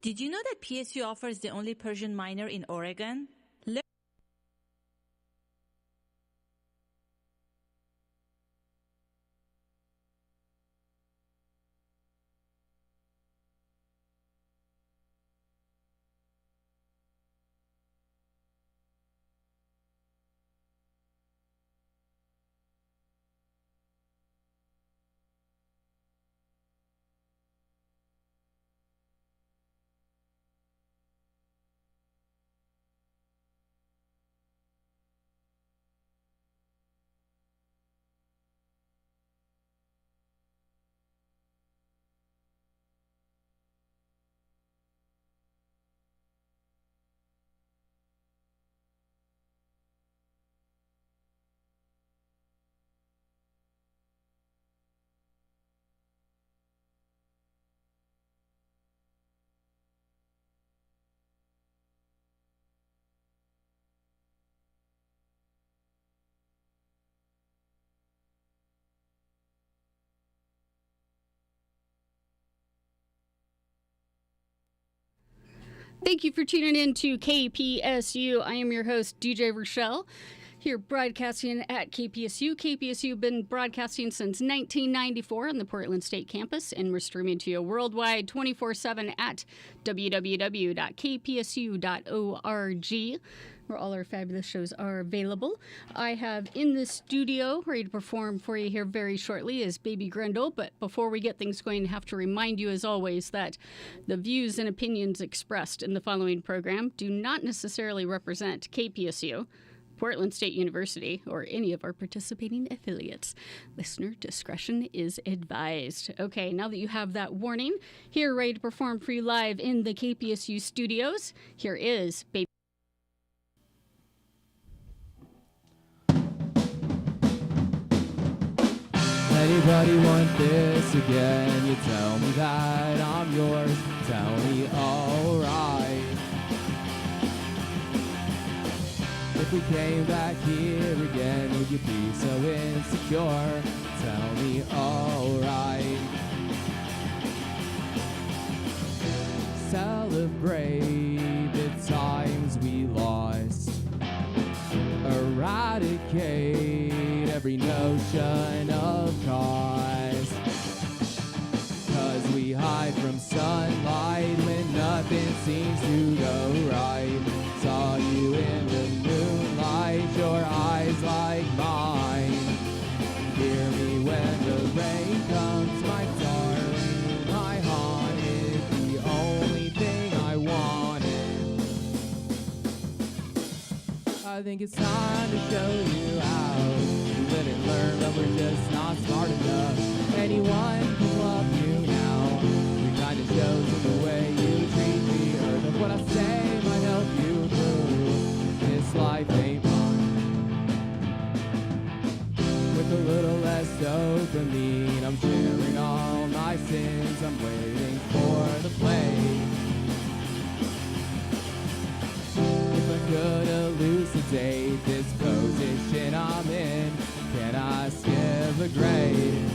Did you know that PSU offers the only Persian minor in Oregon? Thank you for tuning in to KPSU. I am your host, DJ Rochelle, here broadcasting at KPSU. KPSU been broadcasting since 1994 on the Portland State campus, and we're streaming to you worldwide 24/7 at www.kpsu.org, where all our fabulous shows are available. I have in the studio, ready to perform for you here very shortly, is Baby Grendel. But before we get things going, I have to remind you, as always, that the views and opinions expressed in the following program do not necessarily represent KPSU, Portland State University, or any of our participating affiliates. Listener discretion is advised. Okay, now that you have that warning, here ready to perform for you live in the KPSU studios, here is Baby. Anybody want this again? You tell me that I'm yours. Tell me alright. If we came back here again, would you be so insecure? Tell me alright. Celebrate the times we lost. Eradicate every notion of cause. 'Cause we hide from sunlight when nothing seems to go right. Saw you in the moonlight, your eyes like mine. Hear me when the rain comes, my darling, my haunted, the only thing I wanted. I think it's time to show you out. We live and learn, but we're just not smart enough. Anyone can love you now. It kind of shows in the way you treat me, or that what I say might help you through this life ain't mine. With a little less dopamine, I'm sharing all my sins. I'm waiting for the play. If I could elucidate this position I'm in, can I skip a grade?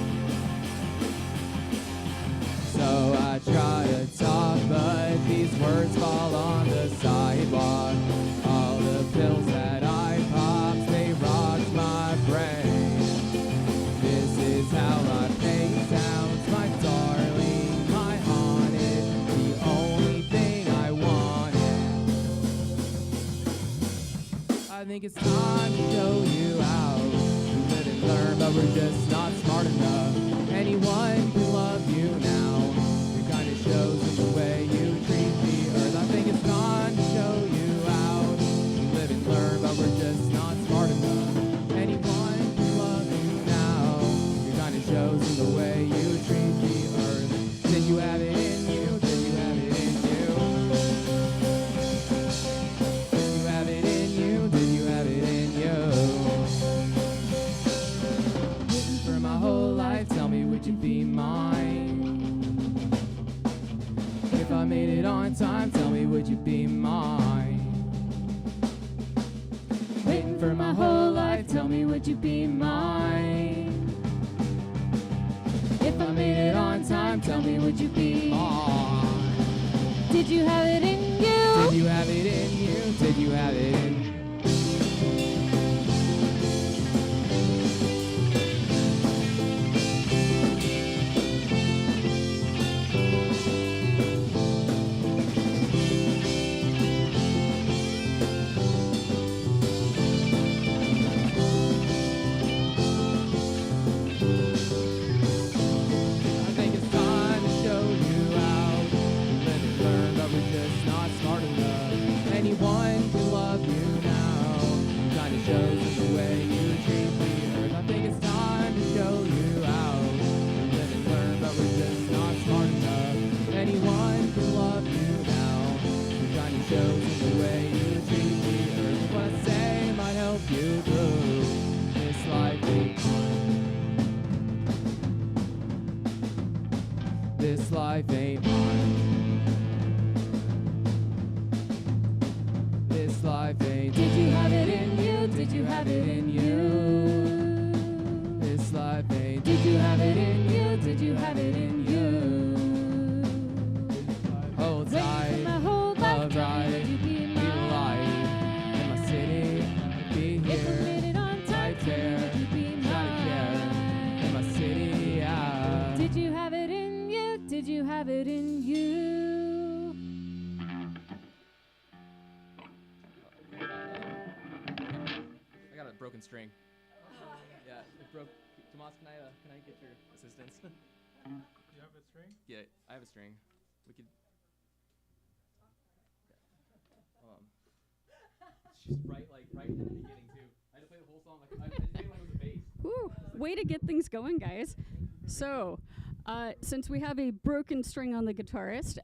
So I try to talk, but these words fall on the sidewalk. All the pills that I popped, they rocked my brain. This is how my pain sounds, my darling, my haunted, the only thing I wanted. I think it's time to show you out. We live and learn, but we're just not smart enough. Anyone can love you now. It kind of shows in the way you treat the earth. I think it's time to show you out. We live and learn, but we're just not smart enough. Anyone can love you now. It kind of shows in the way you treat the earth. Did you have it in you? Did you have it in you? Did you have it in you? Did you have it in you? Waiting for my whole life, tell me, would you be mine? If I made it on time, tell me, would you be mine? Waiting for my whole life, tell me, would you be mine? If I made it on time, tell me, would you be mine? Did you have it in you? Did you have it in you? Did you have it in you? I think it's time to show you out. We live and learn, but we're just not smart enough. Anyone can love you now. Kinda shows in the way you treat the earth. I think it's time to show you out. We live and learn, but we're just not smart enough. Anyone can love you now. Kinda shows in the way you treat the earth. What I say might help you through this life ain't mine. This life ain't mine. This life ain't. Did you have it in you? Did you have it in you? This life ain't. Did you have it in you? Did you have it in you? Hold Waiting tight. for my whole life, Alright. would you be Be the light mine? in my city. Be If we here. made it on time, Right there. would you be Gotta care in my mine? city. Yeah. Did you have it in you? Did you have it in you? I got a broken string. Yeah, it broke. Tomas, can I get your assistance? You have a string? Yeah, I have a string. We could. She's right in the beginning too. I had to play the whole song. I didn't know it was a bass. Woo, way to get things going, guys. So, since we have a broken string on the guitarist,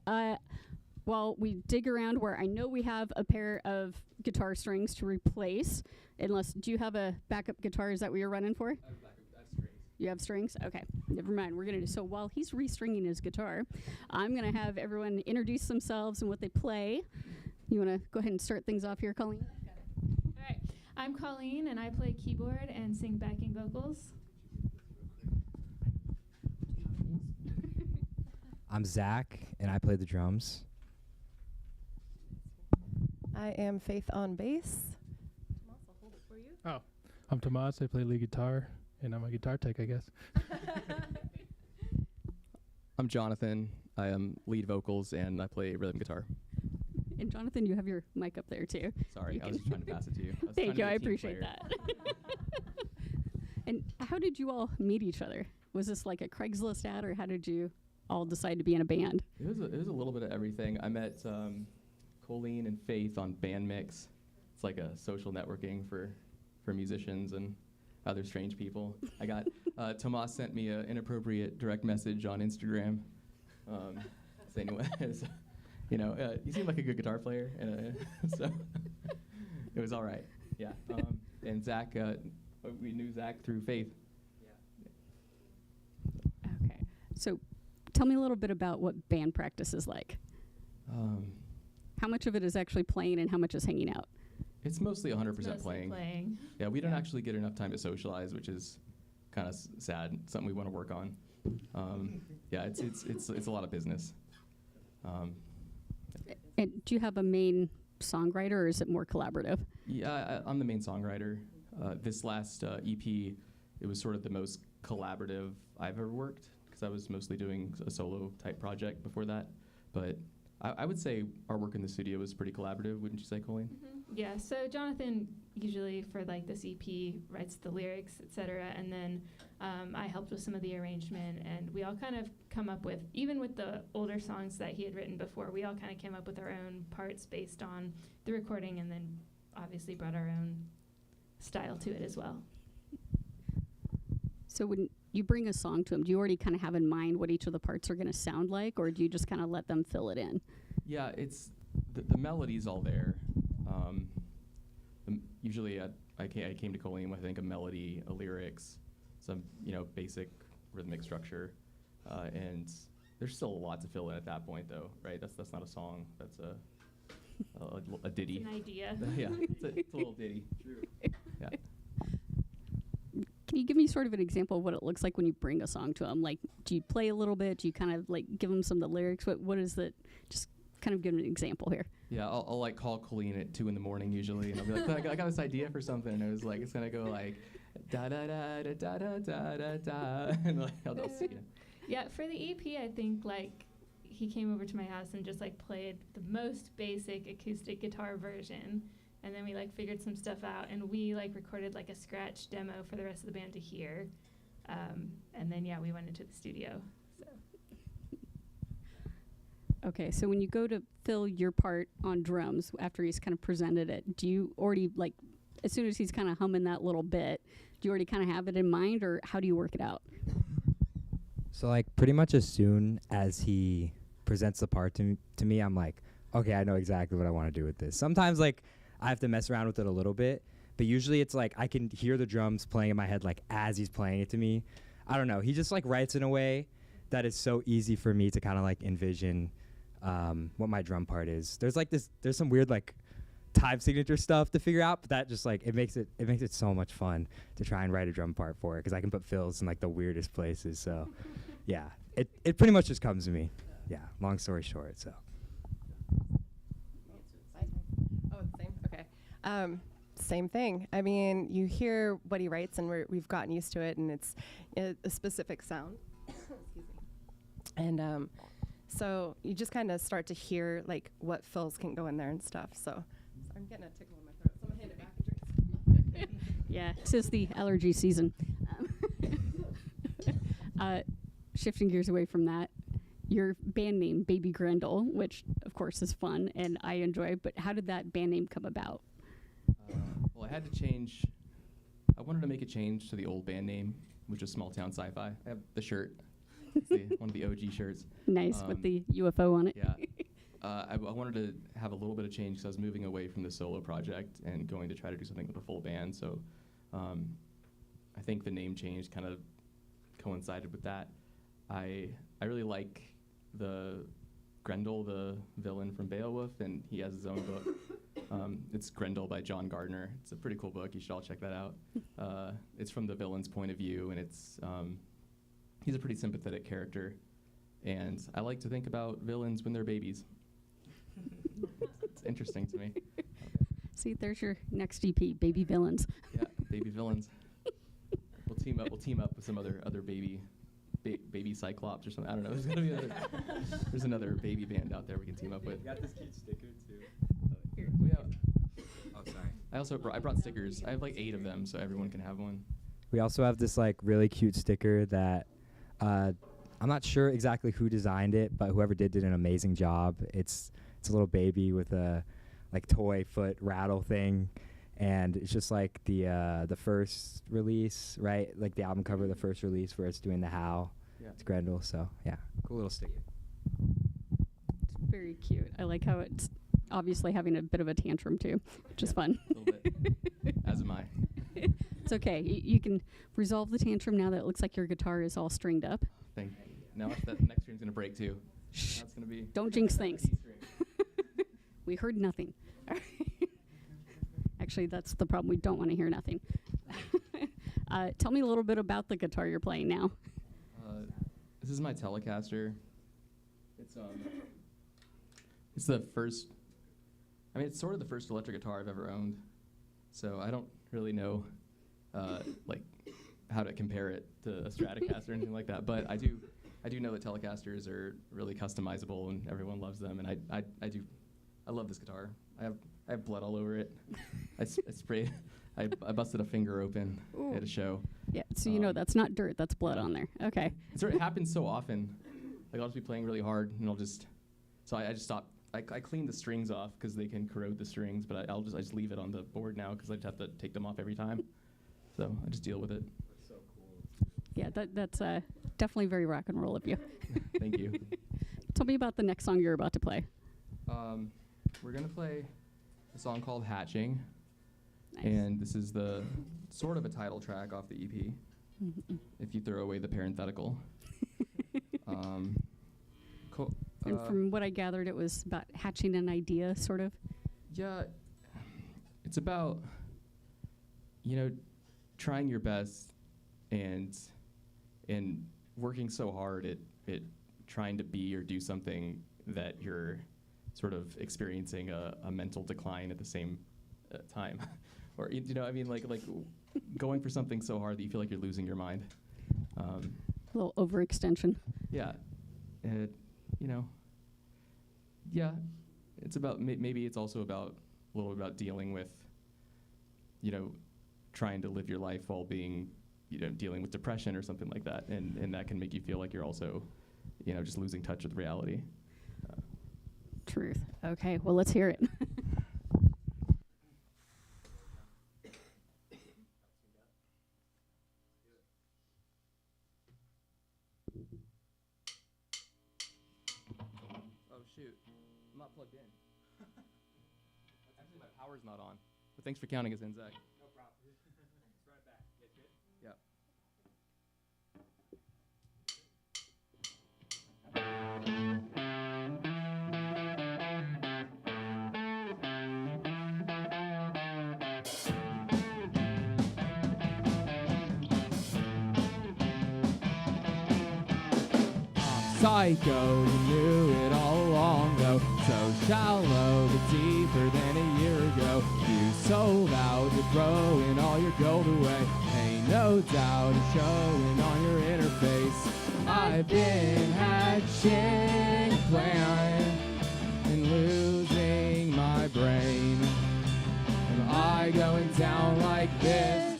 while we dig around where I know we have a pair of guitar strings to replace, do you have a backup guitar? Is that what you're running for? I have strings. You have strings? Okay, never mind. So while he's restringing his guitar, I'm gonna have everyone introduce themselves and what they play. You wanna go ahead and start things off here, Colleen? All right. I'm Colleen, and I play keyboard and sing backing vocals. I'm Zach, and I play the drums. I am Faith on bass. Oh, I'm Tomas. I play lead guitar, and I'm a guitar tech, I guess. I'm Jonathan. I am lead vocals and I play rhythm guitar. And Jonathan, you have your mic up there too. Sorry, I was just trying to pass it to you. I was trying Thank to you, be I a team appreciate player. that. And how did you all meet each other? Was this like a Craigslist ad, or how did you all decide to be in a band? It was a little bit of everything. I met Colleen and Faith on Band Mix. It's like a social networking for musicians and other strange people. I got Tomas sent me an inappropriate direct message on Instagram, saying, you seem like a good guitar player, and so it was all right. Yeah, and Zach, we knew Zach through Faith. Okay. So tell me a little bit about what band practice is like. How much of it is actually playing and how much is hanging out? It's mostly 100% Mostly playing. Yeah, we don't actually get enough time to socialize, which is kind of sad. Something we want to work on. Yeah, it's a lot of business. And do you have a main songwriter, or is it more collaborative? Yeah, I'm the main songwriter. This last EP, it was sort of the most collaborative I've ever worked, because I was mostly doing a solo type project before that. But I would say our work in the studio was pretty collaborative, wouldn't you say, Colleen? Yeah, so Jonathan usually for like this EP writes the lyrics, etc., and then I helped with some of the arrangement, and we all kind of come up with, even with the older songs that he had written before, we all kind of came up with our own parts based on the recording, and then obviously brought our own style to it as well. So when you bring a song to him, do you already kind of have in mind what each of the parts are going to sound like, or do you just kind of let them fill it in? Yeah, it's the melody's all there. Usually I came to Colleen with, I think, a melody, a lyrics, some basic rhythmic structure, and there's still a lot to fill in at that point, though, right? That's not a song. That's a ditty. It's an idea. Yeah, it's a little ditty. True. Yeah. Can you give me sort of an example of what it looks like when you bring a song to him? Like, do you play a little bit? Do you kind of like give him some of the lyrics? What is the, just kind of give an example here. Yeah, I'll like call Colleen at 2 a.m. usually, and I'll be like, I got this idea for something, and it was like, it's gonna go like, da da da da da da da da da, and like, I'll see it. Yeah, for the EP, I think like he came over to my house and just like played the most basic acoustic guitar version, and then we like figured some stuff out, and we like recorded like a scratch demo for the rest of the band to hear, and then we went into the studio. So. Okay, so when you go to fill your part on drums after he's kind of presented it, do you already, like, as soon as he's kind of humming that little bit, do you already kind of have it in mind, or how do you work it out? So like pretty much as soon as he presents the part to me, I'm like, okay, I know exactly what I want to do with this. Sometimes like I have to mess around with it a little bit, but usually it's like I can hear the drums playing in my head like as he's playing it to me. I don't know. He just like writes in a way that is so easy for me to kind of like envision what my drum part is. There's some weird like time signature stuff to figure out, but that just like it makes it so much fun to try and write a drum part for it, because I can put fills in like the weirdest places. So yeah, it pretty much just comes to me. Yeah, long story short. So Same. Okay. Same thing. I mean, you hear what he writes, and we've gotten used to it, and it's a specific sound. Excuse me. And so you just kind of start to hear like what fills can go in there and stuff. So I'm getting a tickle in my throat, so I'm gonna hand it back and drink. Yeah, tis the allergy season. Shifting gears away from that, your band name, Baby Grendel, which of course is fun and I enjoy, but how did that band name come about? Well, I had to change. I wanted to make a change to the old band name, which was Small Town Sci-Fi. I have the shirt. It's one of the OG shirts. Nice, with the UFO on it. Yeah. I wanted to have a little bit of change because I was moving away from the solo project and going to try to do something with a full band. So I think the name change kind of coincided with that. I really like the Grendel, the villain from Beowulf, and he has his own book. It's Grendel by John Gardner. It's a pretty cool book. You should all check that out. It's from the villain's point of view, and it's he's a pretty sympathetic character. And I like to think about villains when they're babies. It's interesting to me. Okay. See, there's your next EP, Baby Villains. Yeah, baby villains. We'll team up with some other baby Cyclops or something. I don't know. There's another baby band out there we can team up with. You got this cute sticker too. Oh, sorry. I brought stickers. I have like 8 of them, so everyone can have one. We also have this like really cute sticker that I'm not sure exactly who designed it, but whoever did an amazing job. It's a little baby with a like toy foot rattle thing, and it's just like the first release, right? Like the album cover of the first release where it's doing the howl. Yeah. It's Grendel, so yeah, cool little sticker. It's very cute. I like how it's obviously having a bit of a tantrum too, which is fun. A little bit. As am I. It's okay. You can resolve the tantrum now that it looks like your guitar is all stringed up. Thank you. Now the next string's gonna break too. Shh. That's gonna be. Don't jinx things. We heard nothing. Actually, that's the problem. We don't want to hear nothing. Tell me a little bit about the guitar you're playing now. This is my Telecaster. It's the first. I mean, it's sort of the first electric guitar I've ever owned. So I don't really know, like, how to compare it to a Stratocaster or anything like that. But I do know that Telecasters are really customizable and everyone loves them. And I love this guitar. I have blood all over it. I sprayed. I busted a finger open at a show. Yeah, so you know that's not dirt, that's blood on there. Okay. It happens so often. Like I'll just be playing really hard and I just stop. I clean the strings off because they can corrode the strings, but I just leave it on the board now because I just have to take them off every time. So I just deal with it. That's so cool. Yeah, that's definitely very rock and roll of you. Thank you. Tell me about the next song you're about to play. We're gonna play a song called Hatching. Nice. And this is the sort of a title track off the EP, if you throw away the parenthetical. And from what I gathered, it was about hatching an idea, sort of. Yeah, it's about, trying your best and working so hard at trying to be or do something that you're sort of experiencing a mental decline at the same time. Or, you know, I mean, like going for something so hard that you feel like you're losing your mind. A little overextension. Yeah. You know, yeah, it's about, maybe it's also about, a little about dealing with, you know, trying to live your life while being, you know, dealing with depression or something like that. And that can make you feel like you're also, you know, just losing touch with reality. Truth. Okay, well, let's hear it. Oh, shoot. I'm not plugged in. Actually, my power's not on. But thanks for counting us in, Zach. No problem. It's right back. Good? Yep. Psycho, you knew it all along though. So shallow, but deeper than a year ago. You sold out, you're throwing all your gold away. Ain't no doubt it's showing on your interface. I've been hatching a plan and losing my brain. Am I going down like this?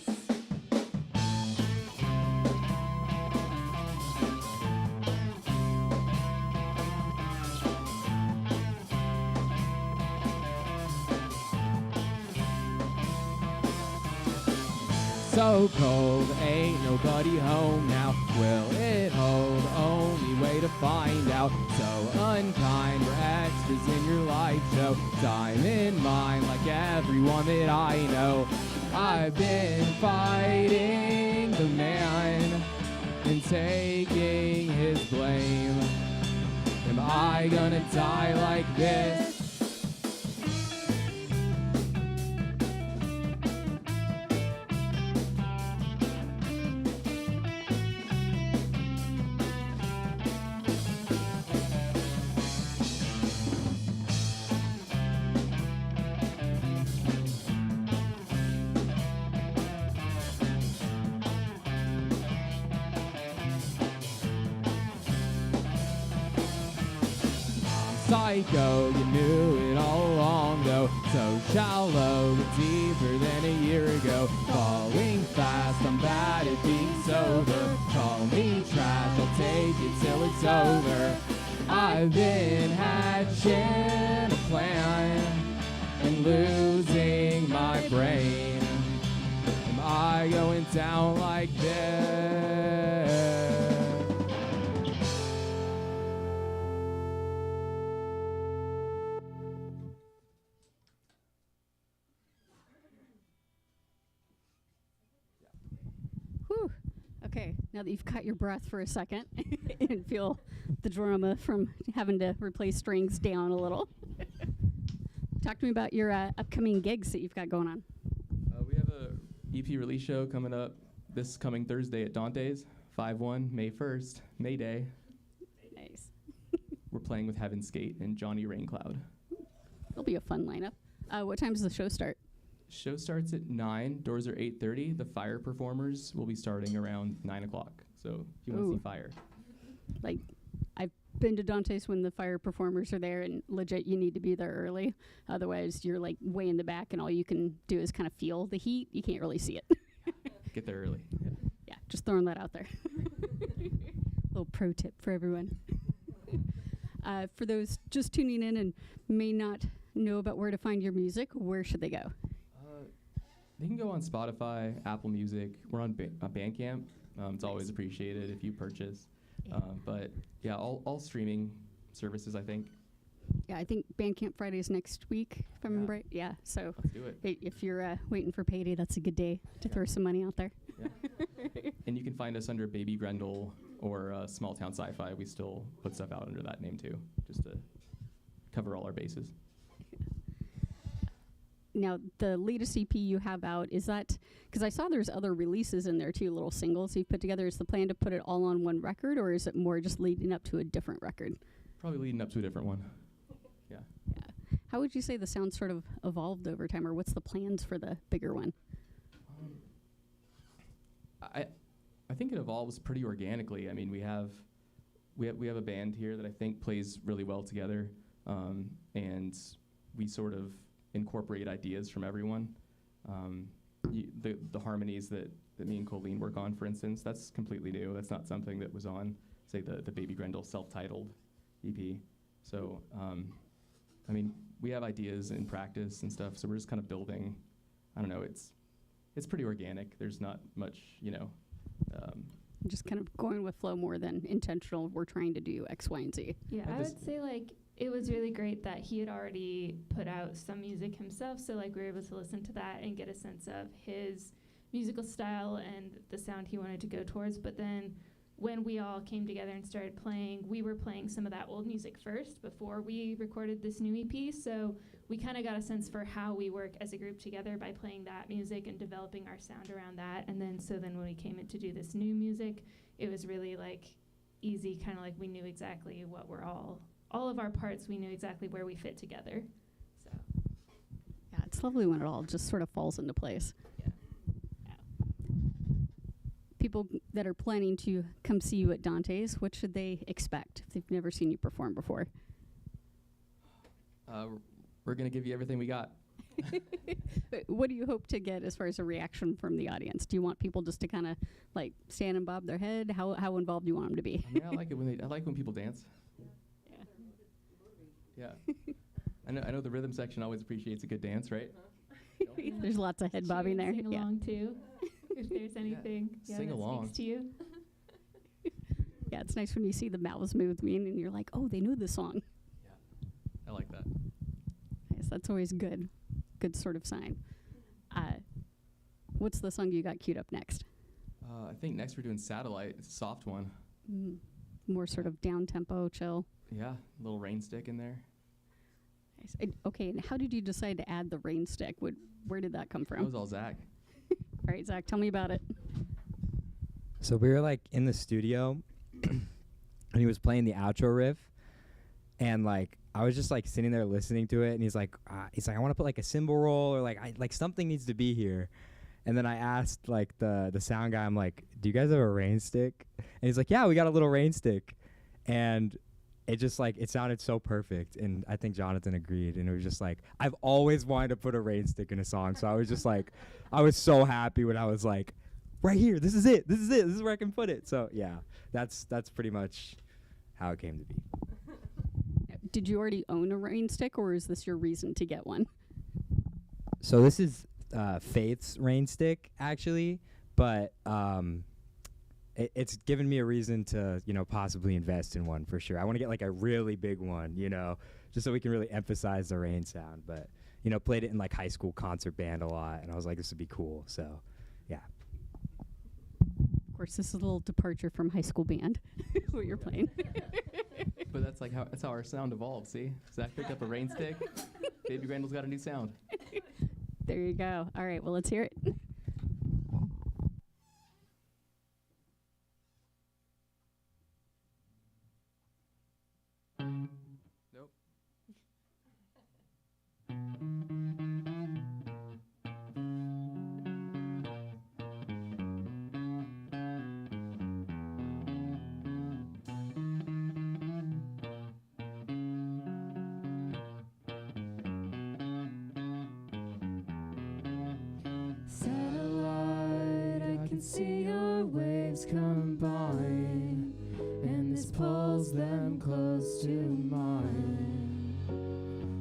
So cold, ain't nobody home now. Will it hold? Only way to find out. So unkind, we're extras in your life show. Time in mine like everyone that I know. I've been fighting the man and taking his blame. Am I gonna die like this? Psycho, you knew it all along though. So shallow, but deeper than a year ago. Falling fast, I'm bad at being sober. Call me trash, I'll take it till it's over. I've been hatching a plan and losing my brain. Am I going down like this? Whew. Okay, now that you've caught your breath for a second and feel the drama from having to replace strings down a little. Talk to me about your upcoming gigs that you've got going on. We have a EP release show coming up this coming Thursday at Dante's, 5/1, May 1st, May Day. Nice. We're playing with Heaven's Gate and Johnny Raincloud. It'll be a fun lineup. What time does the show start? Show starts at 9, doors are 8:30. The fire performers will be starting around 9 o'clock. So if you want to see fire. Like, I've been to Dante's when the fire performers are there, and legit, you need to be there early. Otherwise, you're like way in the back, and all you can do is kind of feel the heat. You can't really see it. Get there early. Yeah. Yeah, just throwing that out there. Little pro tip for everyone. For those just tuning in and may not know about where to find your music, where should they go? They can go on Spotify, Apple Music. We're on Bandcamp. It's always appreciated if you purchase. But yeah, all streaming services, I think. Yeah, I think Bandcamp Friday is next week, if I remember right. Yeah, so Let's do it. if you're waiting for payday, that's a good day to throw some money out there. Yeah. And you can find us under Baby Grendel or Small Town Sci-Fi. We still put stuff out under that name too, just to cover all our bases. Now, the latest EP you have out, is that, because I saw there's other releases in there too, little singles you've put together. Is the plan to put it all on one record, or is it more just leading up to a different record? Probably leading up to a different one. Yeah. How would you say the sound sort of evolved over time, or what's the plans for the bigger one? I think it evolves pretty organically. I mean, we have a band here that I think plays really well together, and we sort of incorporate ideas from everyone. The harmonies that me and Colleen work on, for instance, that's completely new. That's not something that was on, say, the Baby Grendel self-titled EP. So, I mean, we have ideas in practice and stuff, so we're just kind of building. I don't know, it's pretty organic. There's not much, Just kind of going with flow more than intentional. We're trying to do X, Y, and Z. Yeah, I would say like it was really great that he had already put out some music himself, so like we were able to listen to that and get a sense of his musical style and the sound he wanted to go towards. But then when we all came together and started playing, we were playing some of that old music first before we recorded this new EP. So we kind of got a sense for how we work as a group together by playing that music and developing our sound around that. And then when we came in to do this new music, it was really like easy, kind of like we knew exactly what we're all of our parts, we knew exactly where we fit together. So yeah, it's lovely when it all just sort of falls into place. People that are planning to come see you at Dante's, what should they expect if they've never seen you perform before? We're going to give you everything we got. What do you hope to get as far as a reaction from the audience? Do you want people just to kind of like stand and bob their head? How involved do you want them to be? I mean, I like when people dance. Yeah. I know the rhythm section always appreciates a good dance, right? There's lots of head bobbing there. Sing along too, if there's anything. Yeah, sing along. Speaks to you. Yeah, it's nice when you see the mouths move and you're like, oh, they knew the song. Yeah, I like that. Yes, that's always good. Good sort of sign. What's the song you got queued up next? I think next we're doing Satellite. It's a soft one. More sort of down tempo, chill. Yeah, a little rain stick in there. Nice. Okay, and how did you decide to add the rain stick? Where did that come from? That was all Zach. All right, Zach, tell me about it. So we were like in the studio and he was playing the outro riff, and like I was just like sitting there listening to it, and he's like I want to put like a cymbal roll, or like something needs to be here. And then I asked like the sound guy, I'm like, do you guys have a rain stick? And he's like, yeah, we got a little rain stick. And it just like, it sounded so perfect. And I think Jonathan agreed. And it was just like, I've always wanted to put a rain stick in a song. So I was just like, I was so happy when I was like, right here, this is it. This is where I can put it. So yeah, that's pretty much how it came to be. Did you already own a rain stick, or is this your reason to get one? So this is Faith's rain stick, actually, but it's given me a reason to, possibly invest in one for sure. I want to get like a really big one, just so we can really emphasize the rain sound. But, played it in like high school concert band a lot, and I was like, this would be cool. So, yeah. Of course, this is a little departure from high school band, what you're playing. But that's how our sound evolved. See, Zach picked up a rain stick. Baby Grendel's got a new sound. There you go. All right, well, let's hear it. Nope. Satellite, I can see your waves combine, and this pulls them close to mine.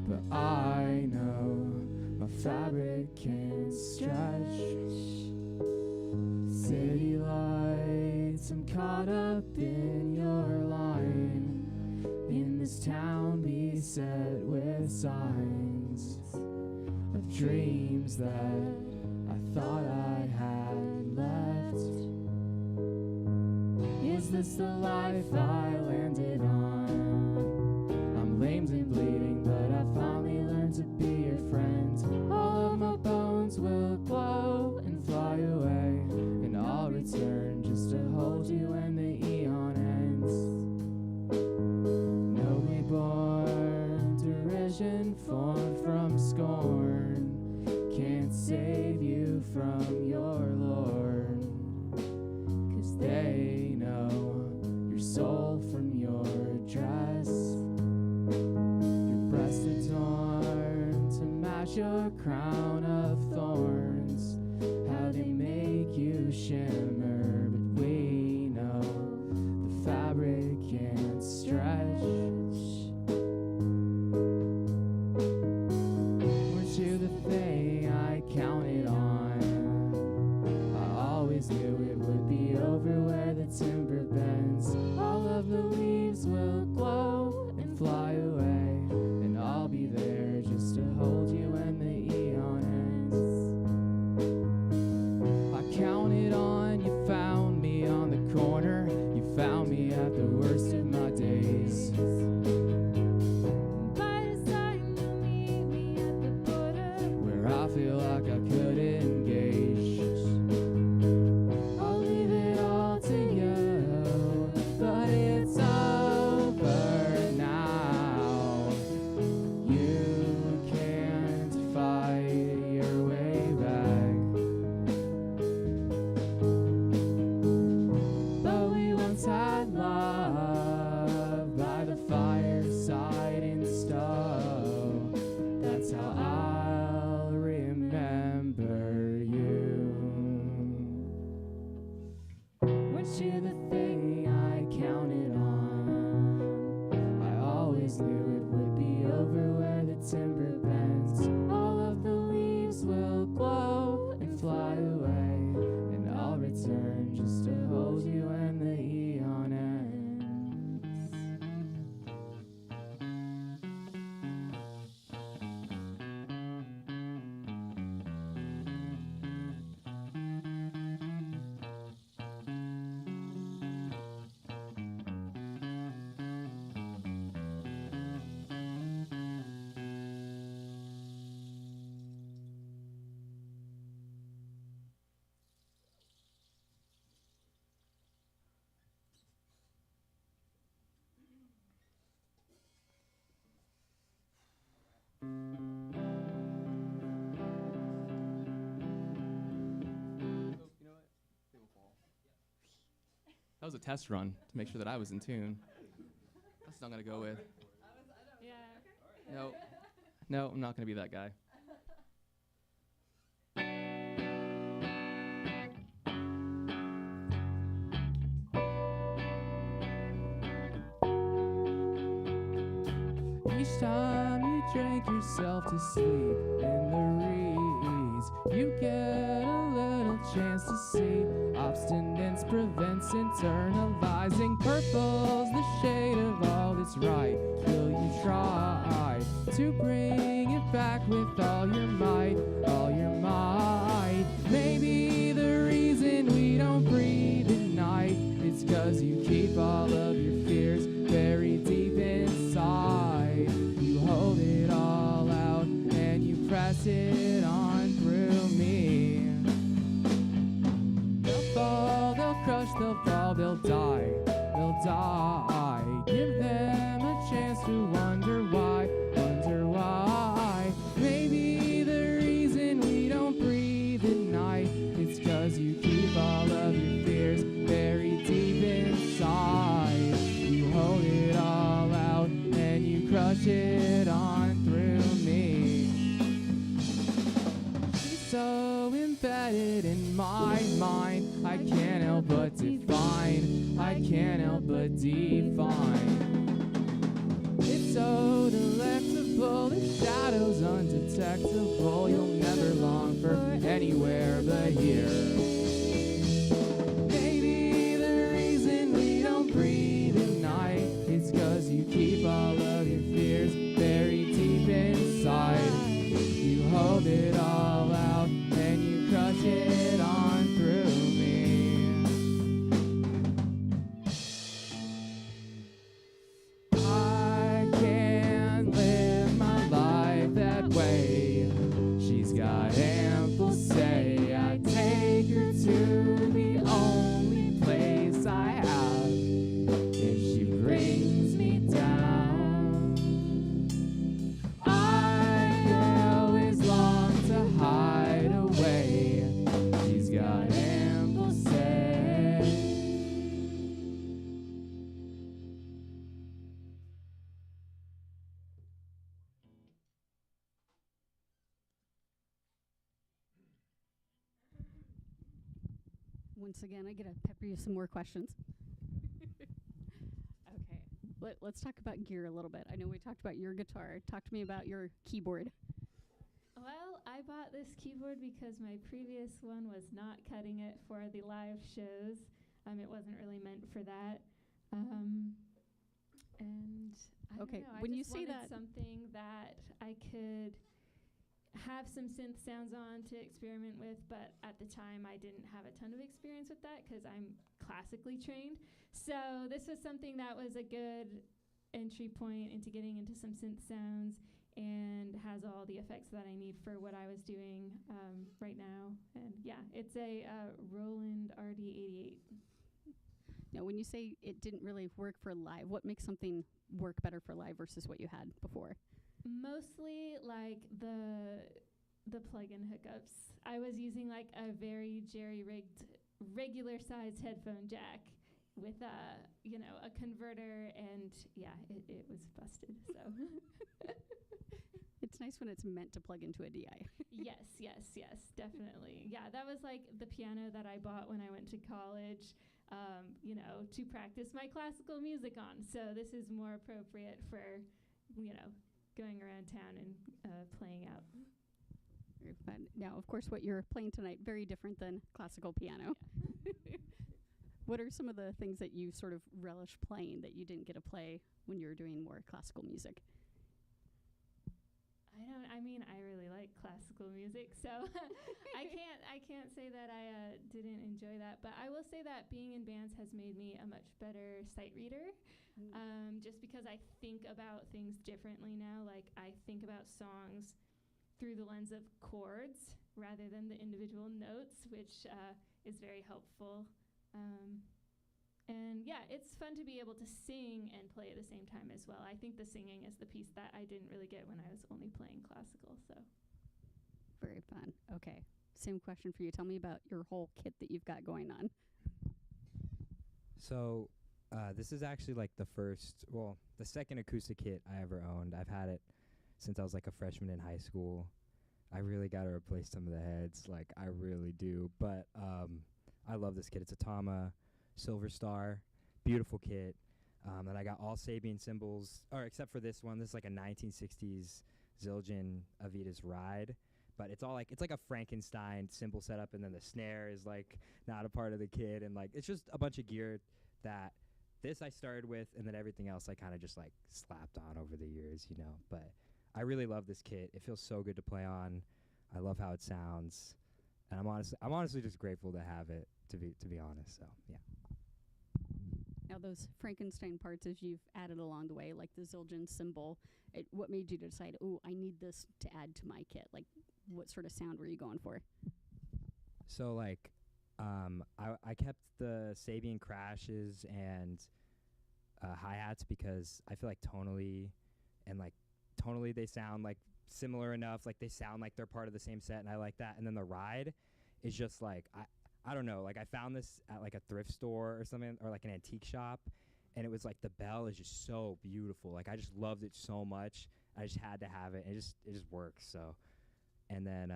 But I know my fabric can't stretch. City lights, I'm caught up in your line. In this town beset with signs of dreams that I thought I had left. Is this the life I landed on? I'm lamed and bleeding, but I finally learned to be your friend. All of my bones will glow and fly away, and I'll return just to hold you when the eon ends. No reborn derision for scorn can't save you from your Lord, 'cause they know your soul from your dress. Your breasts are torn to match your crown of thorns, how they make you shimmer, but we know the fabric can't stretch. Weren't you the thing I counted on? I always knew it would be over where the timber bends. All of the leaves will glow and fly away, and I'll be there just to hold you when the eon ends. I counted on you, found me on the corner. You found me at the worst of my days. Where I feel like I could engage. I'll leave it all to you, but it's over now. You can't fight your way back. But we once had love by the fireside in Stowe. That's how I'll remember you. Weren't you the thing I counted on? I always knew it would be over where the timber bends. All of the leaves will glow and fly away, and I'll return just to hold you when the eon ends. That was a test run to make sure that I was in tune. That's not gonna go with. Yeah. No, I'm not gonna be that guy. Each time you drank yourself to sleep in the reeds, you get a little chance to see. Abstinence prevents internalizing. Purple's the shade of all that's right. Will you try to bring it back with all your might, all your might? Maybe the reason we don't breathe at night is 'cause you keep all of your fears buried deep inside. You hold it all out and you press it on through me. They'll fall, they'll crush, they'll fall, they'll die, they'll die. Give them a chance to wonder why, wonder why. Maybe the reason we don't breathe at night is 'cause you keep all of your fears buried deep inside. You hold it all out and you crush it on through me. She's so embedded in my mind, I can't help but define, I can't help but define. It's so delectable, the shadow's undetectable. You'll never long for anywhere but here. Maybe the reason we don't breathe at night is 'cause you keep all of your fears buried deep inside. You hold it all out and you crush it on through me. I can't live my life that way. She's got ample say. I take her Once again, I get to pepper you some more questions. Okay, let's talk about gear a little bit. I know we talked about your guitar. Talk to me about your keyboard. Well, I bought this keyboard because my previous one was not cutting it for the live shows. It wasn't really meant for that. And I don't know, when I you just say wanted that, something that I could have some synth sounds on to experiment with, but at the time I didn't have a ton of experience with that because I'm classically trained. So this was something that was a good entry point into getting into some synth sounds and has all the effects that I need for what I was doing right now. And yeah, it's a Roland RD88. now when you say it didn't really work for live, what makes something work better for live versus what you had before? Mostly like the plug-in hookups. I was using like a very jerry-rigged regular sized headphone jack with a converter, and yeah, it was busted. So it's nice when it's meant to plug into a DI. yes, definitely. Yeah, that was like the piano that I bought when I went to college, to practice my classical music on. So this is more appropriate for, going around town and playing out. Very fun. Now, of course, what you're playing tonight, very different than classical piano. Yeah. What are some of the things that you sort of relish playing that you didn't get to play when you were doing more classical music? I really like classical music, so I can't say that I didn't enjoy that. But I will say that being in bands has made me a much better sight reader, just because I think about things differently now. Like, I think about songs through the lens of chords rather than the individual notes, which is very helpful. And yeah, it's fun to be able to sing and play at the same time as well. I think the singing is the piece that I didn't really get when I was only playing classical. So very fun. Okay, same question for you. Tell me about your whole kit that you've got going on. So this is actually like the second acoustic kit I ever owned. I've had it since I was like a freshman in high school. I really got to replace some of the heads, like I really do. But I love this kit. It's a Tama Silver Star, beautiful kit. And I got all Sabian cymbals, or except for this one. This is like a 1960s Zildjian Avitas Ride, but it's like a Frankenstein cymbal setup, and then the snare is like not a part of the kit, and like it's just a bunch of gear that this I started with, and then everything else I kind of just like slapped on over the years, But I really love this kit. It feels so good to play on. I love how it sounds, and I'm honestly just grateful to have it. To be honest, so yeah. Now those Frankenstein parts, as you've added along the way, like the Zildjian cymbal, what made you decide, I need this to add to my kit? Like, what sort of sound were you going for? So like, I kept the Sabian crashes and hi-hats because I feel like tonally they sound like similar enough. Like they sound like they're part of the same set, and I like that. And then the ride is just like I don't know, like I found this at like a thrift store or something, or like an antique shop, and it was like the bell is just so beautiful. Like I just loved it so much. I just had to have it. And it just works. So, and then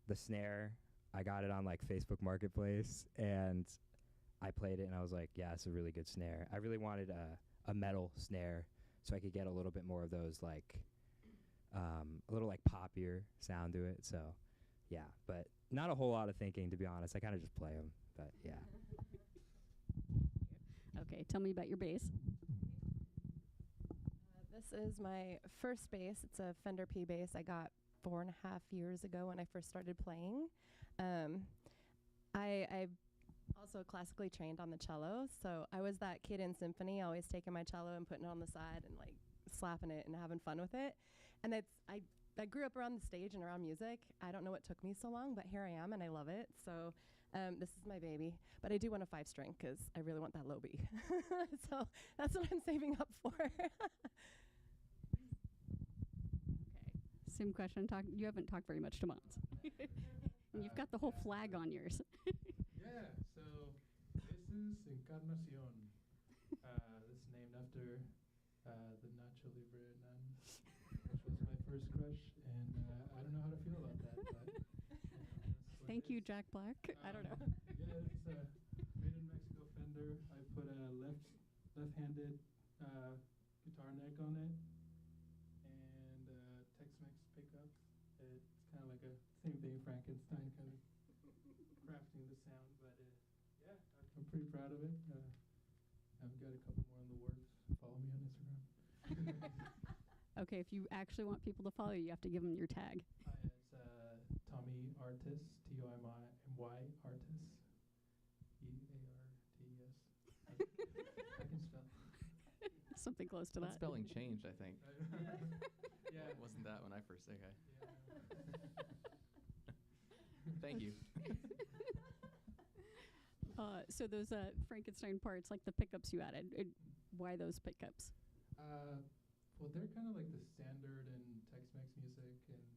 the snare, I got it on like Facebook Marketplace, and I played it, and I was like, yeah, it's a really good snare. I really wanted a metal snare so I could get a little bit more of those like a little like poppier sound to it. So yeah, but not a whole lot of thinking, to be honest. I kind of just play them, but yeah. Okay, tell me about your bass. This is my first bass. It's a Fender P bass I got 4.5 years ago when I first started playing. I also classically trained on the cello, so I was that kid in symphony, always taking my cello and putting it on the side and like slapping it and having fun with it. And I grew up around the stage and around music. I don't know what took me so long, but here I am, and I love it. So this is my baby. But I do want a 5-string because I really want that low B. So that's what I'm saving up for. Okay. Same question. You haven't talked very much to Mons. And you've got the whole flag on yours. Yeah, so this is Encarnacion. This is named after the Nacho Libre nun, which was my first crush, and I don't know how to feel about that, but Thank you, Jack Black. I don't know. Yeah, it's a made in Mexico Fender. I put a left-handed guitar neck on it, and Tex-Mex pickups. It's kind of like a same thing, Frankenstein kind of crafting the sound, but yeah, I'm pretty proud of it. I've got a couple more in the works. Follow me on Instagram. Okay, if you actually want people to follow you, you have to give them your tag. It's Tommy Artis, T-O-M-Y Artis, E-A-R-T-S. I can spell. Something close to That that. spelling changed, I think. Yeah. It wasn't that when I first. Okay. Yeah. Thank you. So those Frankenstein parts, like the pickups you added, why those pickups? Well, they're kind of like the standard in Tex-Mex music, and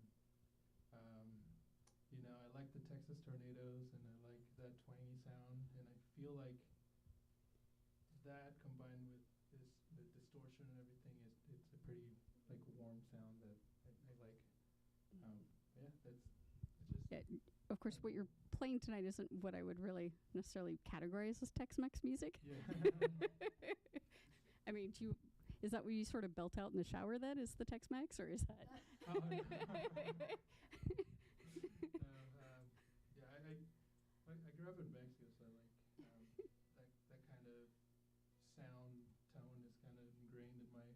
I like the Texas tornadoes, and I like that twangy sound, and I feel like that combined with the distortion and everything it's a pretty like warm sound that I like. Yeah, it's just. Yeah, of course, what you're playing tonight isn't what I would really necessarily categorize as Tex-Mex music. Yeah. I mean, is that what you sort of belt out in the shower then, is the Tex-Mex, or is that? Yeah, I grew up in Mexico, so I like that kind of sound tone is kind of ingrained in my head.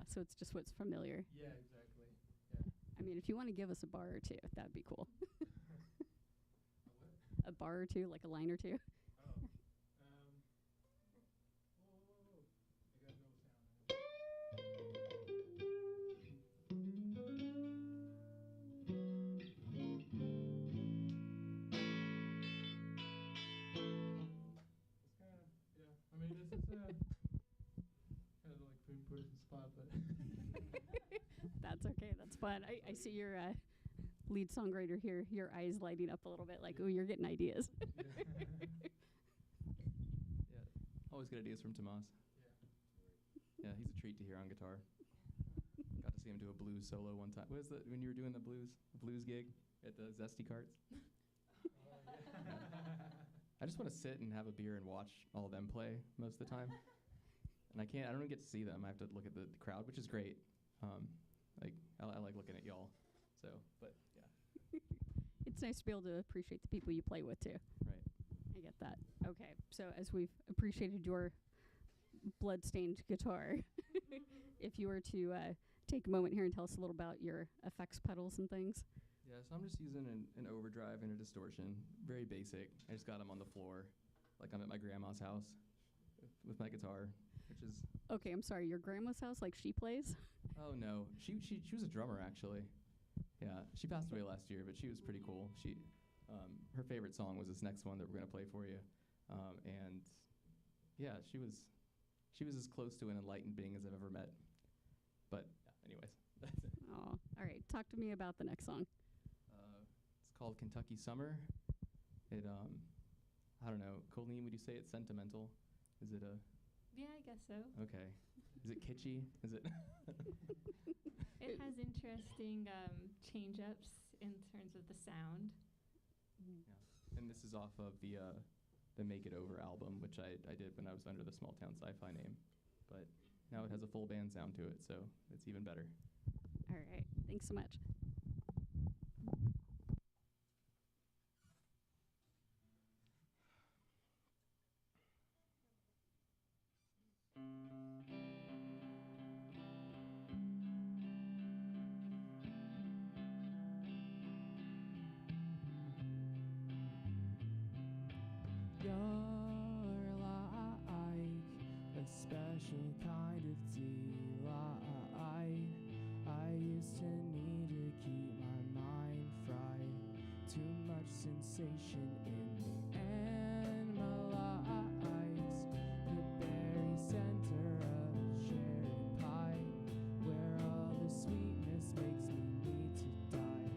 So it's just what's familiar. Yeah, exactly. Yeah. I mean, if you want to give us a bar or two, that'd be cool. A what? A bar or two, like a line or two. Oh. Whoa. I got no sound. It's kind of, yeah. I mean, this is kind of like food person spot, but. That's okay. That's fun. I see your lead songwriter here. Your eyes lighting up a little bit, like, oh, you're getting ideas. Yeah. Always get ideas from Tomas. Yeah. Yeah, he's a treat to hear on guitar. Got to see him do a blues solo one time. What is that when you were doing the blues gig at the Zesty Carts? I just want to sit and have a beer and watch all of them play most of the time. And I don't get to see them. I have to look at the crowd, which is great. I like looking at y'all. So, but yeah. It's nice to be able to appreciate the people you play with, too. Right. I get that. Okay, so as we've appreciated your blood-stained guitar, if you were to take a moment here and tell us a little about your effects pedals and things. Yeah, so I'm just using an overdrive and a distortion. Very basic. I just got them on the floor, like I'm at my grandma's house with my guitar, which is... Okay, I'm sorry, your grandma's house, like she plays? Oh, no. She was a drummer, actually. Yeah, she passed away last year, but she was pretty cool. Her favorite song was this next one that we're going to play for you. And, yeah, she was as close to an enlightened being as I've ever met. But, yeah, anyways, that's it. Oh, all right. Talk to me about the next song. It's called Kentucky Summer. It, I don't know. Colleen, would you say it's sentimental? Is it a... Yeah, I guess so. Okay. Is it kitschy? Is it... It has interesting change-ups in terms of the sound. Yeah. And this is off of the Make It Over album, which I did when I was under the Small Town Sci-Fi name. But now it has a full band sound to it, so it's even better. All right. Thanks so much. You're like a special kind of delight. I used to need to keep my mind fried. Too much sensation in me and my life's the very center of a cherry pie, where all the sweetness makes me need to die.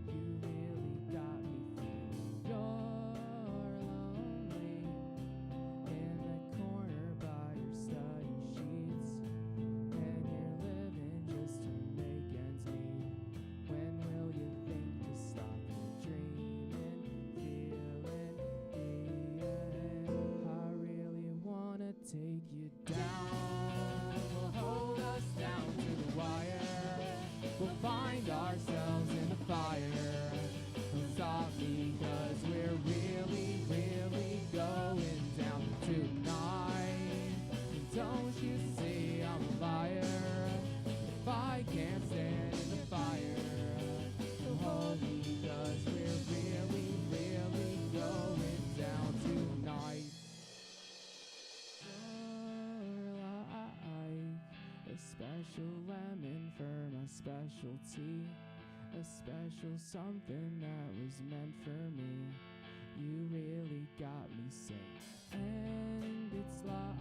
You really got me feeling you're lonely in the corner by your study sheets, and you're living just to make ends meet. When will you think to stop your dreaming? Feel take you down. Will hold us down to the wire. We'll find ourselves in the fire. Don't stop me, 'cause we're really, really going down tonight. And don't you see I'm a liar? If I can't stand in the fire, so hold me, 'cause we're really, really going down tonight. You're like a special lemon for my specialty, a special something that was meant for me. You really got me sick, and it's like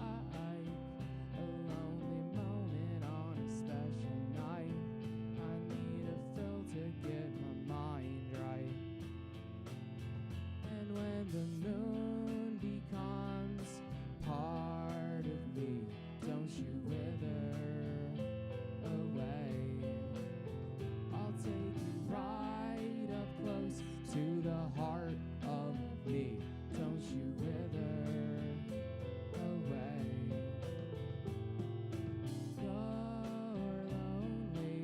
a lonely moment on a special night. I need a fill to get my mind right. And when the moon becomes part of me, don't you wither away. I'll take you right up close to the heart of me. Don't you wither away. You're lonely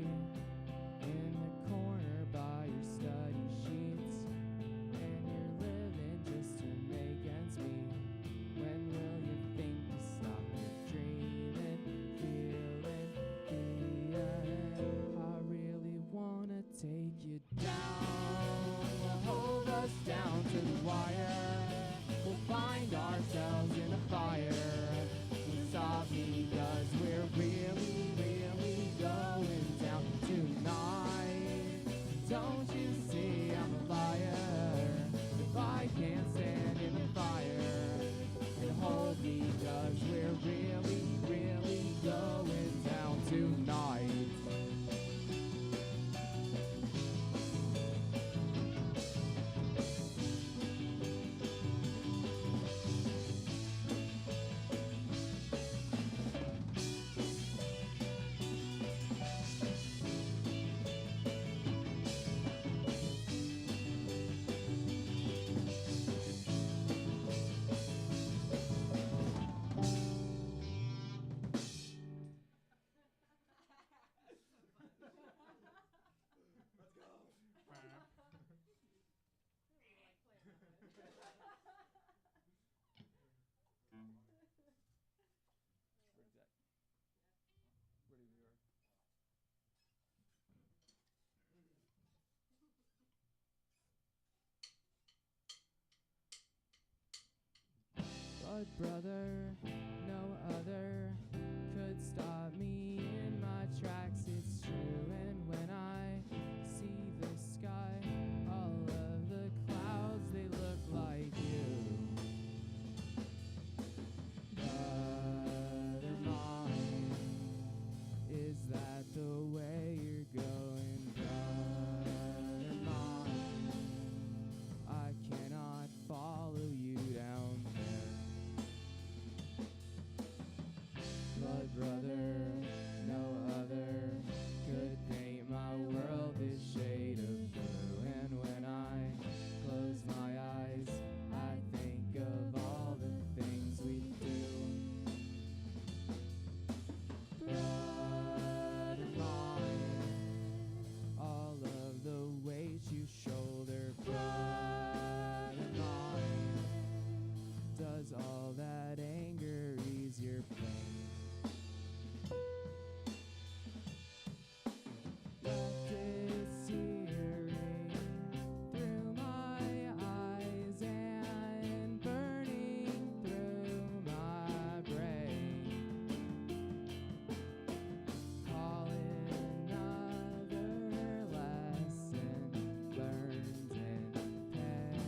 in the corner by your study sheets, and you're living just to make ends meet. When will you think to stop your dreaming, feeling, being? I really wanna take you down. We'll hold us down to the wire. We'll find ourselves in a fire. Don't stop me, 'cause we're really, really going down tonight. Don't you see I'm a liar? If I can't stand in the fire, and hold me, 'cause we're really, really going down tonight. Where did you are? But brother, no other could stop me in my tracks. It's true, and when I see the sky, all of the clouds, they look like you. Brother mine, is that the way you're going? Brother mine, I cannot follow you down there. But brother, no other could paint my world this shade of blue. And when I close my eyes, I think of all the things we do. Brother mine, all of the weight you shoulder. Brother mine, does all that anger ease your pain? Left it searing through my eyes and burning through my brain. Call it another lesson learned in pain.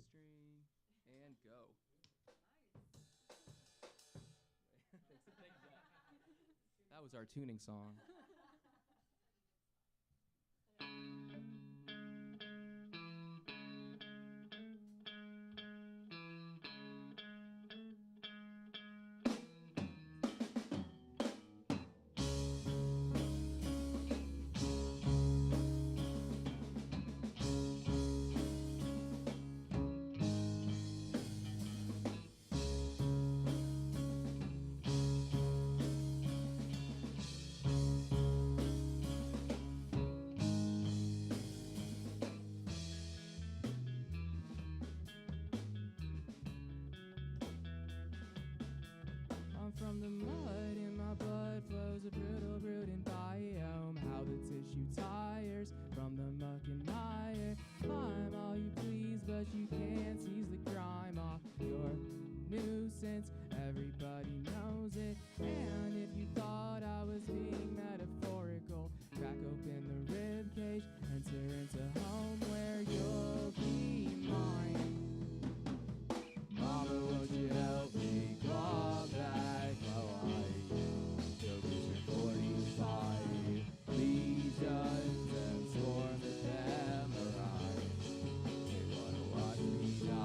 string, and go. That was our tuning song. I'm from the mud, in my blood flows a brutal, brooding biome. How the tissue tires from the muck and mire. I'm all you please, but you can't seize the grime off your nuisance. Everybody knows it. And if you thought I was being metaphorical, crack open the rib cage, enter into home where you'll be mine. Mama, won't you help me claw back my life? Go vision 45, legions and swarms of samurais. They wanna watch me die.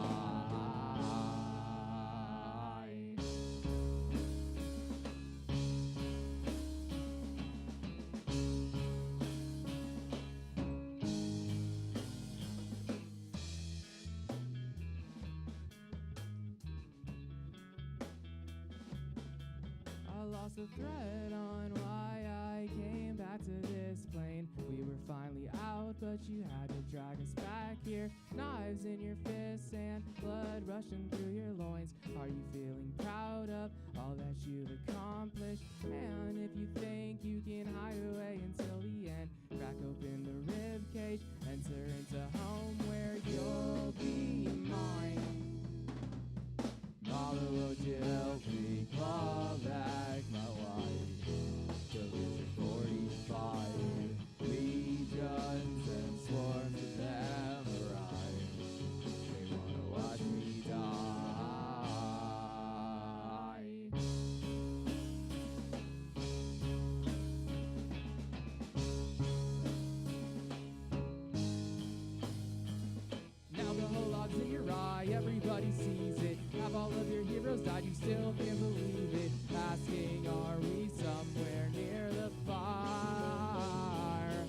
I lost the thread on why I came back to this plane. We were finally out, but you had to drag us back here. Knives in your fists and blood rushing through your loins. Are you feeling proud of all that you've accomplished? And if you think you can hide away until the end, crack open the rib cage, enter into home where you'll be mine. Mama, won't you help me claw back my wife? Division 45, legions and swarms of samurai. They wanna watch me die. Now the whole odds in your eye, everybody sees it. Have all of your heroes died, you still can't believe it. Asking, are we somewhere near the fire?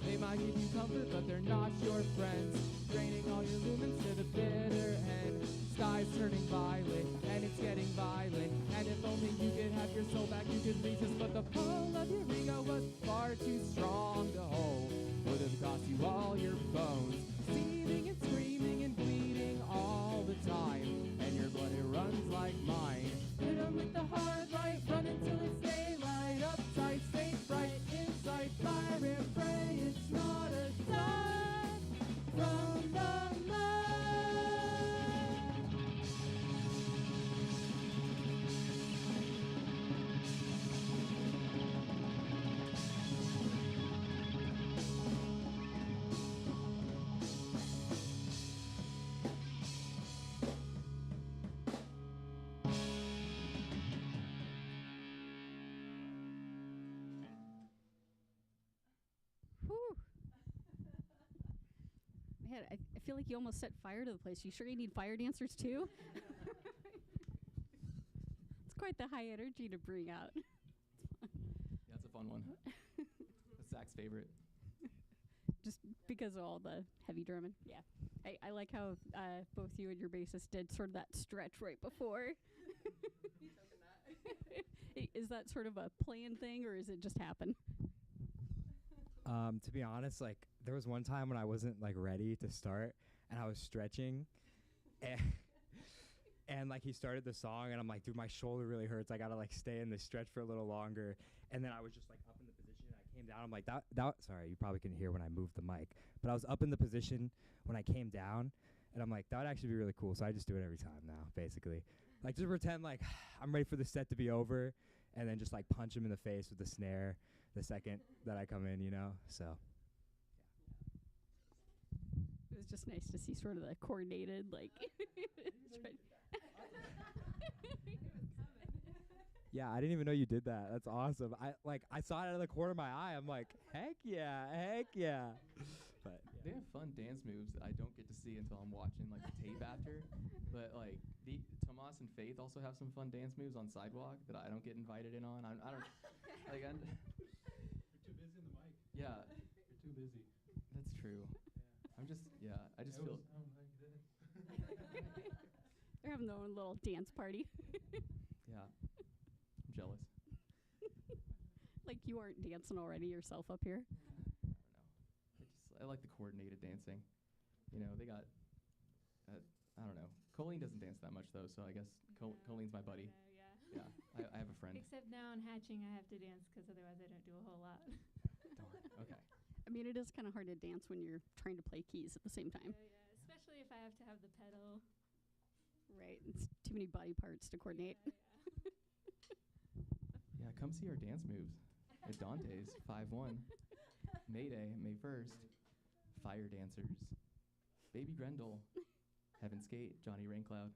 They might give you comfort, but they're not your friends. Draining all your lumens to the bitter end. Sky's turning violet, and it's getting violent. And if only you could have your soul back, you could reach us. But the pull of your ego was far too strong to hold. Would have cost you all your bones. Seething and screaming and bleeding all the time. And your blood, it runs like mine. Hit 'em with the hard right, run until it's daylight. Uptight, stay bright, inside, fire and pray. It's not a sign from the mud. Whew. Man, I feel like you almost set fire to the place. You sure you need fire dancers too? It's quite the high energy to bring out. Yeah, it's a fun one. That's Zach's favorite. Just because of all the heavy drumming. Yeah. I like how both you and your bassist did sort of that stretch right before. Is that sort of a planned thing, or is it just happen? To be honest, like there was one time when I wasn't like ready to start and I was stretching and like he started the song and I'm like, dude, my shoulder really hurts. I gotta like stay in this stretch for a little longer. And then I was just like up in the position and I came down. I'm like, that sorry, you probably couldn't hear when I moved the mic, but I was up in the position when I came down and I'm like, that would actually be really cool. So I just do it every time now, basically. Like just pretend like I'm ready for the set to be over and then just like punch him in the face with the snare the second that I come in, you know? So, yeah. was just nice to see sort of the coordinated, like. Yeah, I didn't even know you did that. That's awesome. I saw it out of the corner of my eye. I'm like, heck yeah. But yeah. They have fun dance moves that I don't get to see until I'm watching like the tape after. But like the Tomas and Faith also have some fun dance moves on Sidewalk that I don't get invited in on. I don't like. You're too busy in the mic. Yeah, You're too busy. that's true. Yeah. I just feel. They're having their own little dance party. Yeah, I'm jealous. Like you aren't dancing already yourself up here. I don't know. I like the coordinated dancing. You know, they got. I don't know. Colleen doesn't dance that much though, so I guess Colleen's my buddy. Yeah. Yeah, I have a friend. Except now in hatching, I have to dance because otherwise I don't do a whole lot. Darn. Okay. I mean, it is kind of hard to dance when you're trying to play keys at the same time. Yeah, especially if I have to have the pedal. Right. It's too many body parts to coordinate. Yeah. Yeah, come see our dance moves at Dante's 5-1. Mayday, May 1st. Fire Dancers. Baby Grendel. Heaven's Gate, Johnny Raincloud.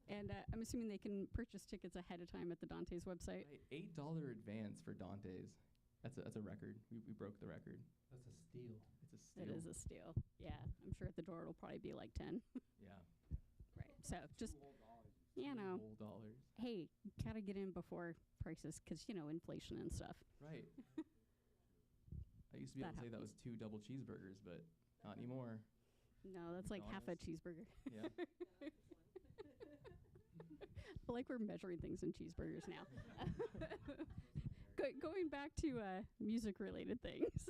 And I'm assuming they can purchase tickets ahead of time at the Dante's website. Right, $8 advance for Dante's. That's a record. We broke the record. That's a steal. It's a steal. It is a steal. Yeah. I'm sure at the door it'll probably be like 10. Yeah. Right. So just, you know, Whole dollars. hey, gotta get in before prices because, you know, inflation and stuff. Right. I used to be able to say that was 2 double cheeseburgers, but not anymore. No, that's like half a McDonald's. cheeseburger. Yeah. I feel like we're measuring things in cheeseburgers now. Going back to music-related things.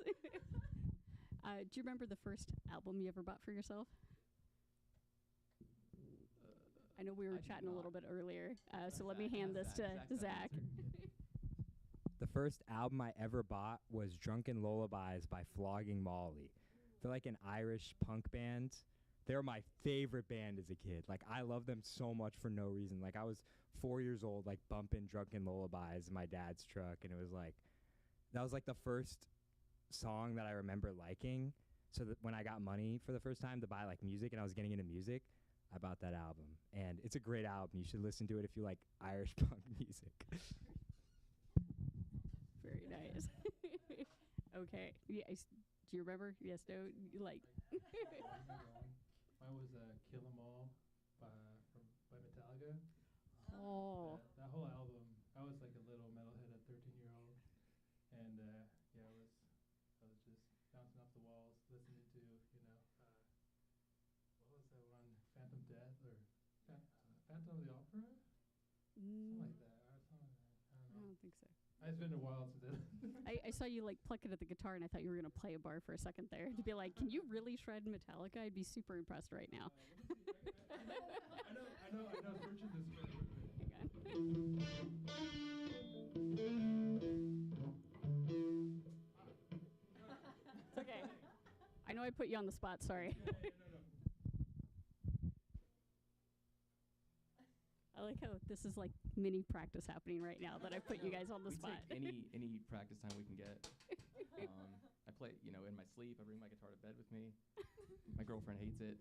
Do you remember the first album you ever bought for yourself? I know we were I do chatting a little not. bit earlier, so let me hand this to Zach. The first album I ever bought was Drunken Lullabies by Flogging Molly. They're like an Irish punk band. They were my favorite band as a kid. Like, I love them so much for no reason. Like, I was 4 years old, like, bumping Drunken Lullabies in my dad's truck, and it was like, that was like the first song that I remember liking. So that when I got money for the first time to buy like music and I was getting into music, I bought that album. And it's a great album. You should listen to it if you like Irish punk music. Very nice. Okay. Yes. Do you remember? Yes, no, you like. Mine was Kill 'Em All by Metallica. Oh. That whole album, I was like a little metalhead at 13-year-old. And yeah, I was just bouncing off the walls, listening to, what was that one? Phantom Death or Phantom of the Opera? Something like that. Or something like that. I I don't know. don't think so. It's been a while since then. I saw you like pluck it at the guitar, and I thought you were going to play a bar for a second there. To be like, can you really shred Metallica? I'd be super impressed right now. I know. Searching this for Hang on. It's okay. I know I put you on the spot. Sorry. no. I like how this is like mini practice happening right now that I put you guys on the We spot. take any practice time we can get. I play, in my sleep. I bring my guitar to bed with me. My girlfriend hates it.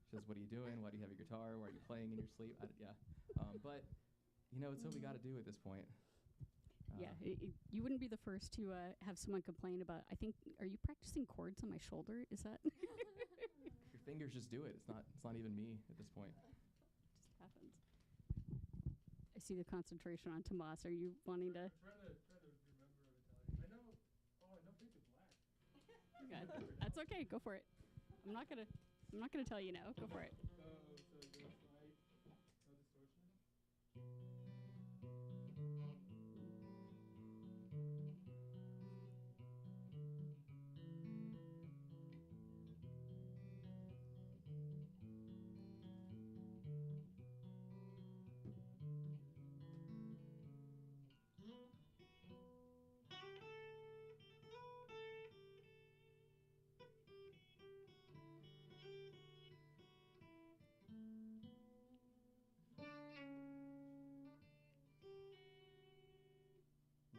She says, "What are you doing? Why do you have your guitar? Why are you playing in your sleep?" But it's what we got to do at this point. Yeah, you wouldn't be the first to have someone complain about. I think, are you practicing chords on my shoulder? Is that? Your fingers just do it. It's not even me at this point. Just happens. I see the concentration on Tomas. Are you wanting to? Trying to remember Metallica. I know. Oh, I know Pink is Black. Okay. That's okay. Go for it. I'm not gonna tell you no. Go for it. So just like no distortion.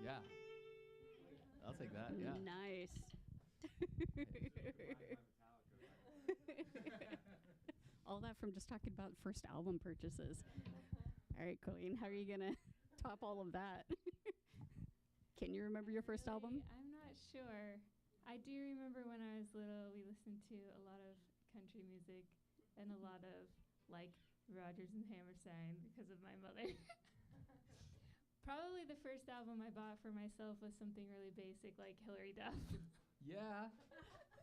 Yeah. I'll take that. Yeah. Nice. All that from just talking about first album purchases. All right, Colleen, how are you going to top all of that? Can you remember your first album? I'm not sure. I do remember when I was little, we listened to a lot of country music and a lot of, like, Rodgers and Hammerstein because of my mother. Probably the first album I bought for myself was something really basic, like Hillary Duff. Yeah.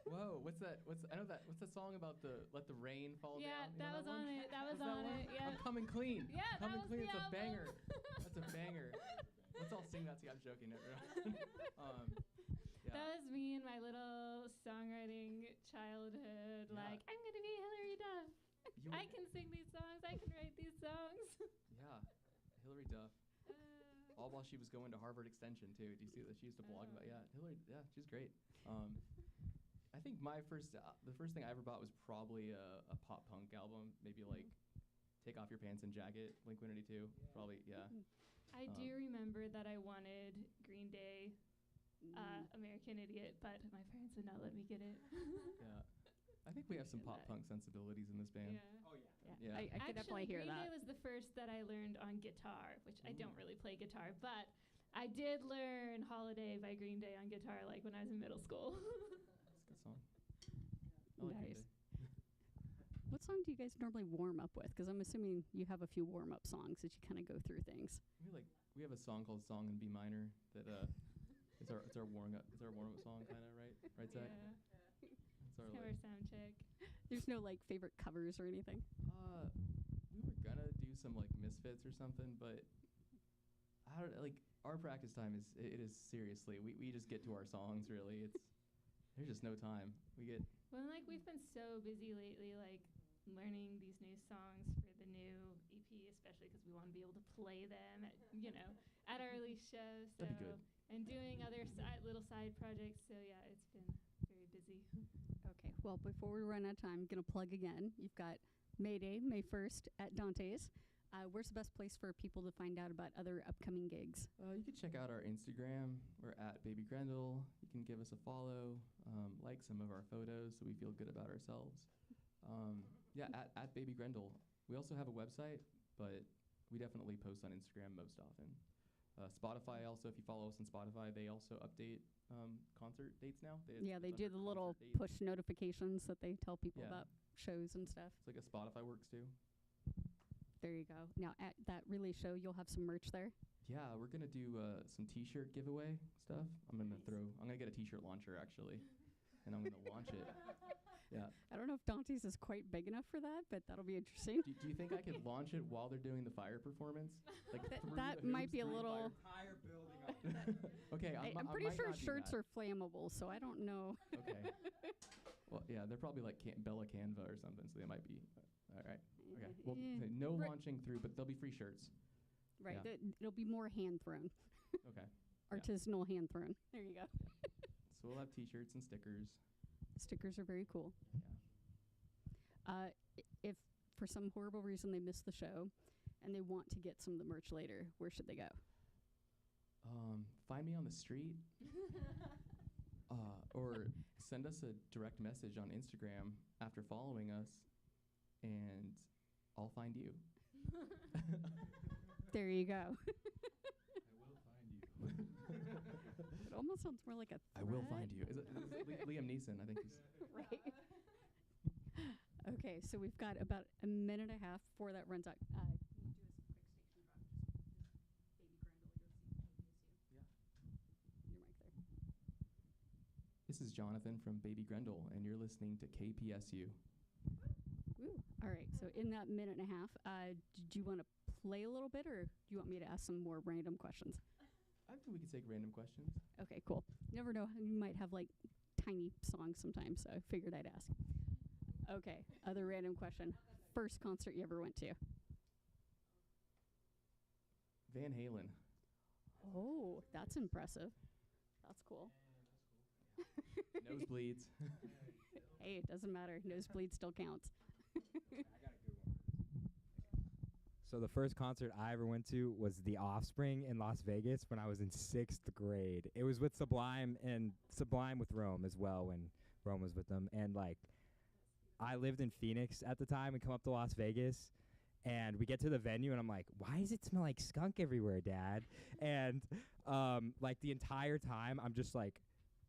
Whoa, what's that? I know that. What's that song about the let the rain fall Yeah, down? You that know was one? on it. That was Is that on one? it. Yeah. I'm coming clean. Yeah, that coming was clean. the It's a album. banger. That's a banger. Let's all sing that together. I'm joking. Yeah. That was me in my little songwriting childhood. Yeah. Like, I'm gonna be Hillary Duff. You I were- can sing these songs. I can write these songs. Yeah, Hillary Duff. All while she was going to Harvard Extension too. Do you see that she used to blog about? Yeah, Hillary. Yeah, she's great. I think my the first thing I ever bought was probably a pop punk album. Maybe like Take Off Your Pants and Jacket, Blink-182. Probably, yeah. I do remember that I wanted Green Day, American Idiot, but my parents would not let me get it. Yeah. I think we have some pop punk sensibilities in this band. Yeah. Oh yeah. Yeah. I could definitely hear Green Day that. was the first that I learned on guitar, which I don't really play guitar, but I did learn Holiday by Green Day on guitar like when I was in middle school. It's a good song. I like Green Nice. Day. What song do you guys normally warm up with? Because I'm assuming you have a few warm-up songs that you kind of go through things. We have a song called "Song in B Minor" that it's our warm up song, kind of, right? Right, Zach? Yeah. It's our It's kind of our sound check. There's no like favorite covers or anything. We were gonna do some like Misfits or something, but I don't like our practice time is seriously we just get to our songs really. There's just no time. Well, like we've been so busy lately, like learning these new songs for the new EP, especially because we want to be able to play them at our release show. So That'd be good. And doing other little side projects. So yeah, it's been very busy. Okay, well, before we run out of time, I'm going to plug again. You've got May Day, May 1st at Dante's. Where's the best place for people to find out about other upcoming gigs? You can check out our Instagram. We're at Baby Grendel. You can give us a follow, like some of our photos so we feel good about ourselves. At Baby Grendel. We also have a website, but we definitely post on Instagram most often. Spotify also, if you follow us on Spotify, they also update concert dates now. They it's do under the little concert dates. push notifications that they tell people Yeah. about shows and stuff. It's like a Spotify works too. There you go. Now, at that release show, you'll have some merch there. Yeah, we're gonna do some T-shirt giveaway stuff. I'm gonna get a T-shirt launcher actually, and I'm gonna launch it. Yeah. I don't know if Dante's is quite big enough for that, but that'll be interesting. Do you think I could launch it while they're doing the fire performance? Like through that the might hoops, be a through the little. Entire building up. Okay, I'm I pretty might sure not do shirts that. are flammable, so I don't know. Okay. Well, yeah, they're probably like Bella Canva or something, so they might be. All right. Okay. Well, no Right. launching through, but they'll be free shirts. Right. Yeah. It'll be more hand thrown, Okay. artisanal hand thrown. There you go. So we'll have T-shirts and stickers. Stickers are very cool. Yeah. If for some horrible reason they missed the show and they want to get some of the merch later, where should they go? Find me on the street. Or send us a direct message on Instagram after following us, and I'll find you. There you go. I will find you. It almost sounds more like a I will threat. find you. Is it Liam Neeson? I think he's. Right. Okay, so we've got about a minute and a half before that runs out. Can you do us a quick station drop? Just Baby Grendel, you'll see KPSU. Yeah. Your mic there. This is Jonathan from Baby Grendel, and you're listening to KPSU. Woo. All right, so in that minute and a half, did you want to play a little bit, or do you want me to ask some more random questions? I think we could take random questions. Okay, cool. You never know, you might have like tiny songs sometimes, so I figured I'd ask. Okay, other random question. First concert you ever went to? Van Halen. Oh, that's impressive. That's cool. Nosebleeds. Hey, it doesn't matter. Nosebleed still counts. I got a good one. So the first concert I ever went to was The Offspring in Las Vegas when I was in 6th grade. It was with Sublime and Sublime with Rome as well when Rome was with them. And like, I lived in Phoenix at the time and come up to Las Vegas. And we get to the venue and I'm like, why does it smell like skunk everywhere, Dad? And like the entire time I'm just like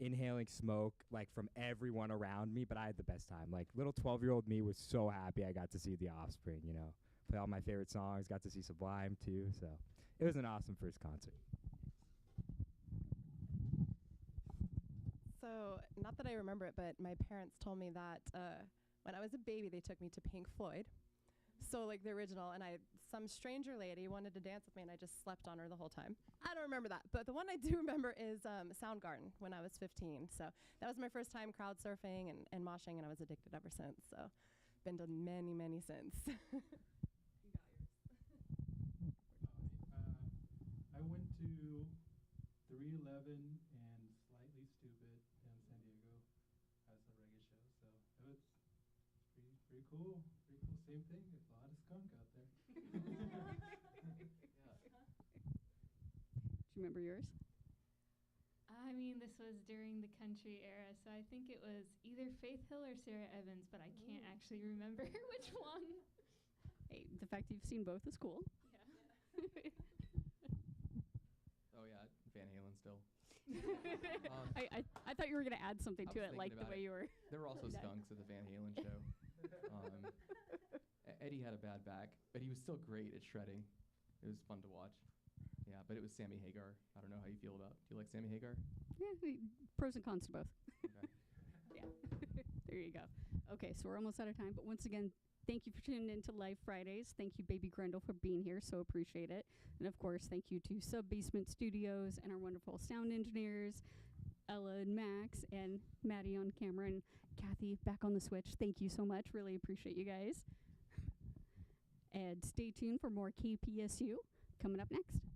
inhaling smoke like from everyone around me, but I had the best time. Like little 12-year-old me was so happy I got to see The Offspring, you know. Play all my favorite songs, got to see Sublime too, so it was an awesome first concert. So, not that I remember it, but my parents told me that when I was a baby, they took me to Pink Floyd. So, like the original, and some stranger lady wanted to dance with me, and I just slept on her the whole time. I don't remember that, but the one I do remember is Soundgarden when I was 15. So, that was my first time crowd surfing and moshing, and I was addicted ever since. So, been to many, many since. I went to 311 and Slightly Stupid in San Diego as a reggae show, so it was pretty cool. Pretty cool. Same thing. There's a lot of skunk out there. Do you remember yours? I mean, this was during the country era, so I think it was either Faith Hill or Sarah Evans, but I can't actually remember which one. Hey, the fact you've seen both is cool. Yeah. Oh yeah, Van Halen still. I thought you were going to add something I to was it, like the thinking way about you were. There were also Yeah. skunks at the Van Halen show. Eddie had a bad back, but he was still great at shredding. It was fun to watch. Yeah, but it was Sammy Hagar. I don't know how you feel about. Do you like Sammy Hagar? Yeah, pros and cons to both. Okay. Yeah. There you go. Okay, so we're almost out of time, but once again, thank you for tuning in to Live Fridays. Thank you, Baby Grendel, for being here. So appreciate it. And of course, thank you to Sub Basement Studios and our wonderful sound engineers, Ella and Max, and Maddie on camera, and Kathy back on the switch. Thank you so much. Really appreciate you guys. And stay tuned for more KPSU coming up next.